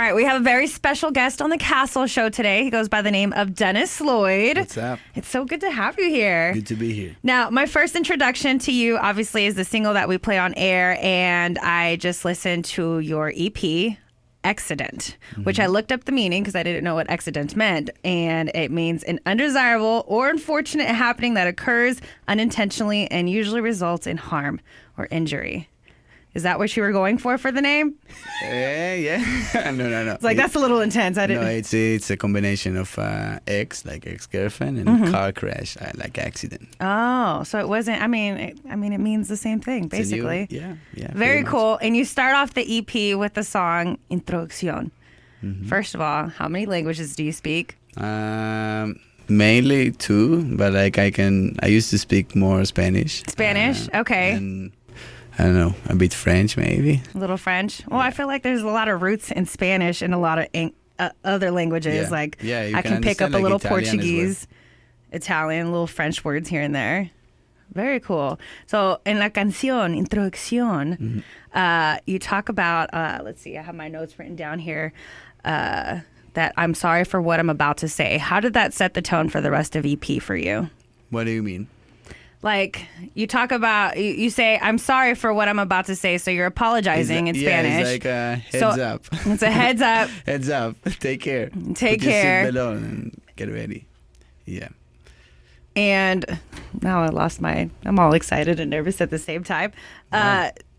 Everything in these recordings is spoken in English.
right, we have a very special guest on the Castle Show today. He goes by the name of Dennis Lloyd. What's up? It's so good to have you here. Good to be here. Now, my first introduction to you, obviously, is the single that we play on air, and I just listened to your EP, Accident, which I looked up the meaning because I didn't know what accident meant, and it means an undesirable or unfortunate happening that occurs unintentionally and usually results in harm or injury. Is that what you were going for the name? Yeah. No. It's like, that's a little intense. I didn't. No, it's a combination of ex-girlfriend, and car crash, like accident. Oh, so it wasn't. I mean, it means the same thing, basically. Yeah. Very cool. And you start off the EP with the song Introduction. First of all, how many languages do you speak? Mainly two, but like I used to speak more Spanish. Spanish, okay. And I don't know, a bit French maybe. A little French. Well, I feel like there's a lot of roots in Spanish and a lot of other languages. I can pick up a little Italian Portuguese, Italian, little French words here and there. Very cool. So in la canción Introducción, you talk about, let's see, I have my notes written down here, that I'm sorry for what I'm about to say. How did that set the tone for the rest of EP for you? What do you mean? Like, you talk about, you say, I'm sorry for what I'm about to say, so you're apologizing in Spanish. It's like a heads up. It's a heads up. Heads up. Take care. Take Put care. Your seatbelt on and get ready. Yeah. And now I'm all excited and nervous at the same time.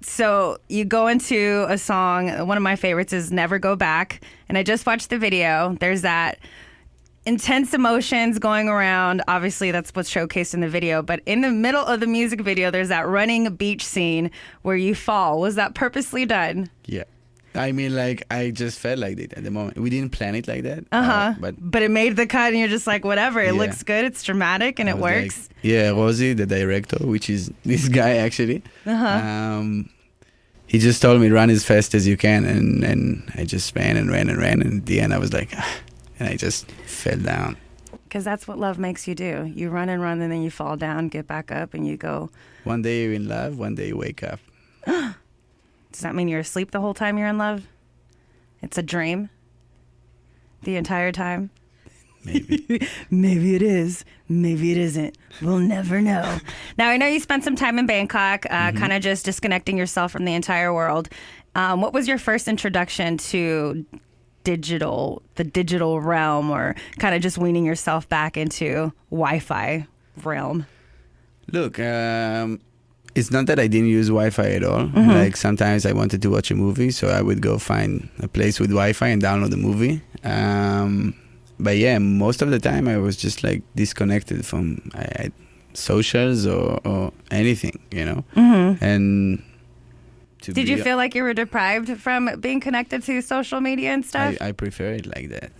So you go into a song, one of my favorites is Never Go Back. And I just watched the video. There's that intense emotions going around. Obviously, that's what's showcased in the video. But in the middle of the music video, there's that running beach scene where you fall. Was that purposely done? Yeah. I mean, like, I just felt like it at the moment. We didn't plan it like that. But it made the cut, and you're just like, whatever. It looks good. It's dramatic, and it works. Like, Rosie, the director, which is this guy, actually. He just told me, run as fast as you can. And I just ran. And at the end, I was like... And I just fell down. Because that's what love makes you do. You run, and then you fall down, get back up, and you go. One day you're in love, one day you wake up. Does that mean you're asleep the whole time you're in love? It's a dream? The entire time? Maybe. Maybe it is. Maybe it isn't. We'll never know. Now, I know you spent some time in Bangkok, kind of just disconnecting yourself from the entire world. What was your first introduction to the digital realm, or kind of just weaning yourself back into Wi-Fi realm? Look, it's not that I didn't use Wi-Fi at all. Like, sometimes I wanted to watch a movie, so I would go find a place with Wi-Fi and download the movie. But yeah, most of the time I was just like disconnected from socials or anything, you know. And did you feel like you were deprived from being connected to social media and stuff? I prefer it like that.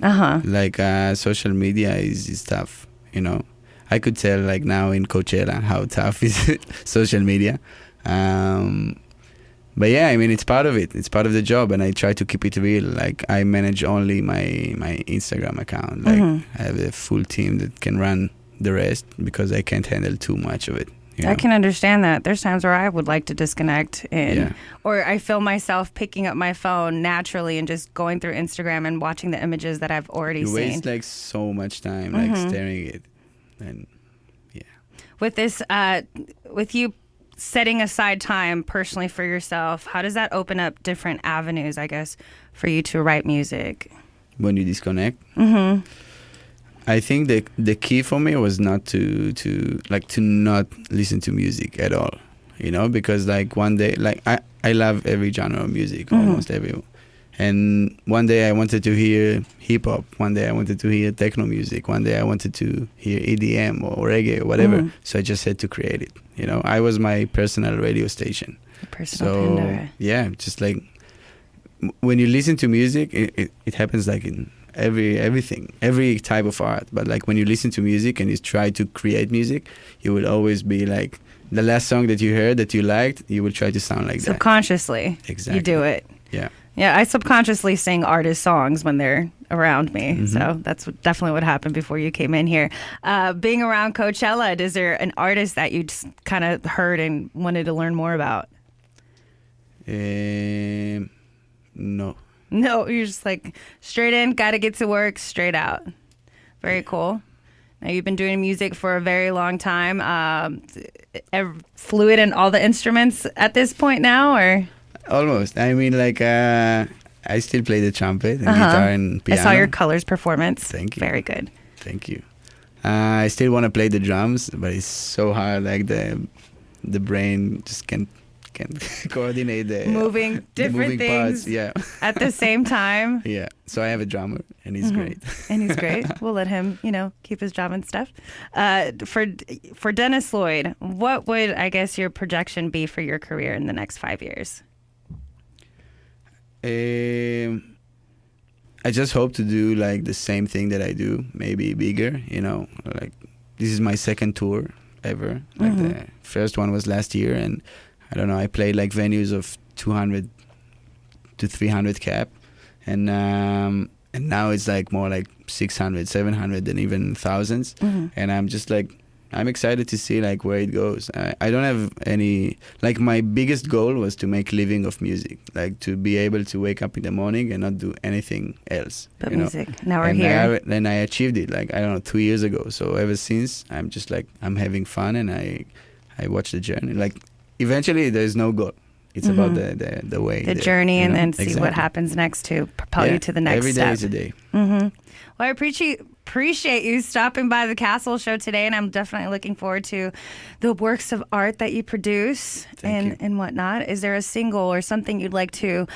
Like, social media is tough, you know. I could tell, like, now in Coachella how tough is social media. But yeah, I mean, it's part of it. It's part of the job, and I try to keep it real. Like, I manage only my Instagram account. Like, I have a full team that can run the rest because I can't handle too much of it. You know? I can understand that. There's times where I would like to disconnect, or I feel myself picking up my phone naturally and just going through Instagram and watching the images that I've already seen. You waste like so much time like staring at it, and With this, with you setting aside time personally for yourself, how does that open up different avenues, I guess, for you to write music? When you disconnect. I think the key for me was not to not listen to music at all, you know, because like one day, like I love every genre of music, almost every, and one day I wanted to hear hip hop, one day I wanted to hear techno music, one day I wanted to hear EDM or reggae or whatever. So I just had to create it, you know. I was my personal radio station. Personal Pandora. Yeah, just like when you listen to music, it happens like in everything, every type of art. But like when you listen to music and you try to create music, you will always be like the last song that you heard that you liked, you will try to sound like that. Subconsciously. Exactly. You do it. Yeah. Yeah, I subconsciously sing artist songs when they're around me. So that's definitely what happened before you came in here. Being around Coachella, is there an artist that you just kind of heard and wanted to learn more about? No. No, you're just like straight in, got to get to work, straight out. Very cool. Now, you've been doing music for a very long time. Fluid in all the instruments at this point now, or? Almost. I mean, like, I still play the trumpet and guitar and piano. I saw your Colors performance. Thank you. Very good. Thank you. I still want to play the drums, but it's so hard. Like the brain just can't coordinate the moving different things parts. Yeah. at the same time. Yeah. So I have a drummer, and he's great. And he's great. We'll let him, keep his job and stuff. For Dennis Lloyd, what would, I guess, your projection be for your career in the next 5 years? I just hope to do like the same thing that I do, maybe bigger. Like this is my second tour ever. Like the first one was last year, and I don't know. I played like venues of 200 to 300 cap, and now it's like more like 600, 700, and even thousands. And I'm just like, I'm excited to see like where it goes. I don't have any, like my biggest goal was to make living of music, like to be able to wake up in the morning and not do anything else. But music. Now we're here. Then I achieved it like, I don't know, 2 years ago. So ever since, I'm just like, I'm having fun, and I watch the journey. Like eventually there's no goal. It's about the way. The journey, and then see what happens next to propel you to the next step. Every day is a day. Well, I appreciate you stopping by the Castle Show today, and I'm definitely looking forward to the works of art that you produce and whatnot. Is there a single or something you'd like to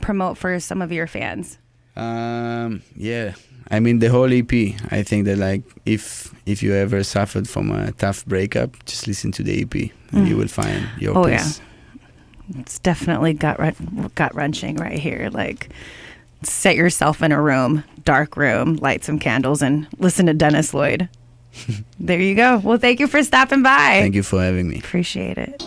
promote for some of your fans? Yeah. I mean, the whole EP. I think that like if you ever suffered from a tough breakup, just listen to the EP, and you will find your peace. Yeah. It's definitely gut-wrenching right here. Like, set yourself in a room, dark room, light some candles, and listen to Dennis Lloyd. There you go. Well, thank you for stopping by. Thank you for having me. Appreciate it.